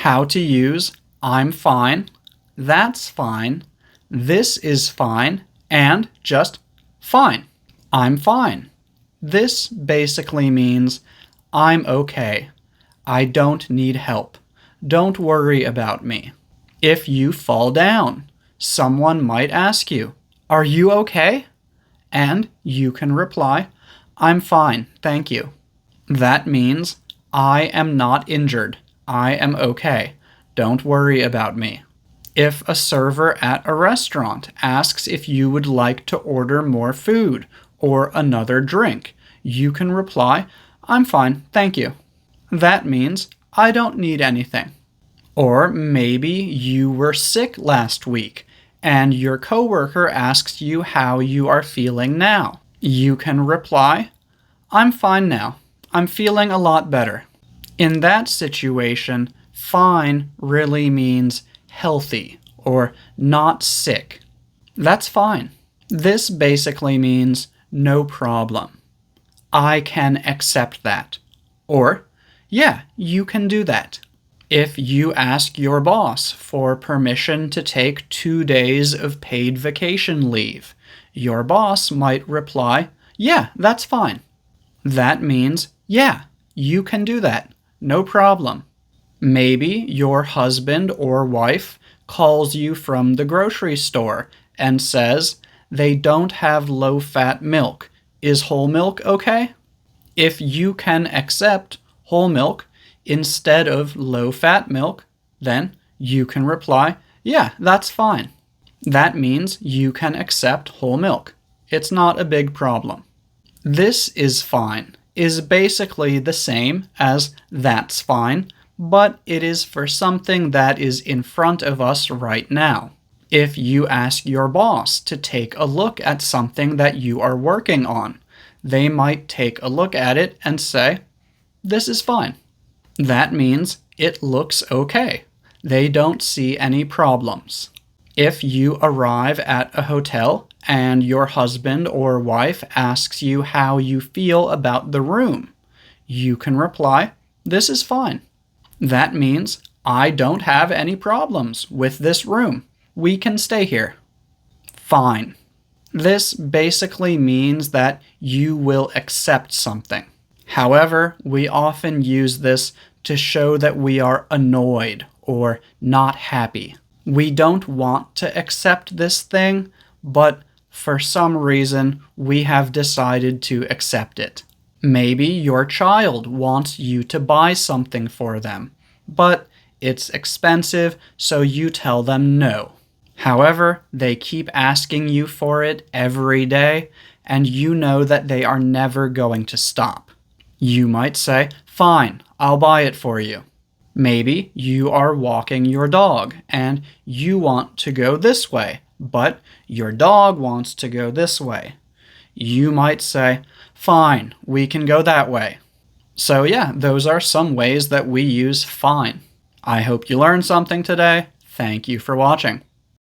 how to use I'm fine, that's fine, this is fine, and just fine. I'm fine. This basically means I'm okay. I don't need help. Don't worry about me. If you fall down, someone might ask you, "Are you okay?" And you can reply, "I'm fine, thank you." That means I am not injured. I am okay. Don't worry about me. If a server at a restaurant asks if you would like to order more food or another drink, you can reply, "I'm fine, thank you." That means I don't need anything. Or maybe you were sick last week and your coworker asks you how you are feeling now. You can reply, "I'm fine now. I'm feeling a lot better." In that situation, fine really means healthy or not sick. That's fine. This basically means no problem. I can accept that. Or, yeah, you can do that. If you ask your boss for permission to take 2 days of paid vacation leave, your boss might reply, "Yeah, that's fine." That means, yeah, you can do that. No problem. Maybe your husband or wife calls you from the grocery store and says they don't have low-fat milk. Is whole milk okay? If you can accept whole milk instead of low-fat milk, then you can reply, "Yeah, that's fine." That means you can accept whole milk. It's not a big problem. This is fine is basically the same as that's fine, but it is for something that is in front of us right now. If you ask your boss to take a look at something that you are working on, they might take a look at it and say, "This is fine." That means it looks okay. They don't see any problems. If you arrive at a hotel and your husband or wife asks you how you feel about the room, you can reply, "This is fine." That means I don't have any problems with this room. We can stay here. Fine. This basically means that you will accept something. However, we often use this to show that we are annoyed or not happy. We don't want to accept this thing, but for some reason, we have decided to accept it. Maybe your child wants you to buy something for them, but it's expensive, so you tell them no. However, they keep asking you for it every day, and you know that they are never going to stop. You might say, "Fine, I'll buy it for you." Maybe you are walking your dog and you want to go this way, but your dog wants to go this way. You might say, "Fine, we can go that way." So yeah, those are some ways that we use fine. I hope you learned something today. Thank you for watching.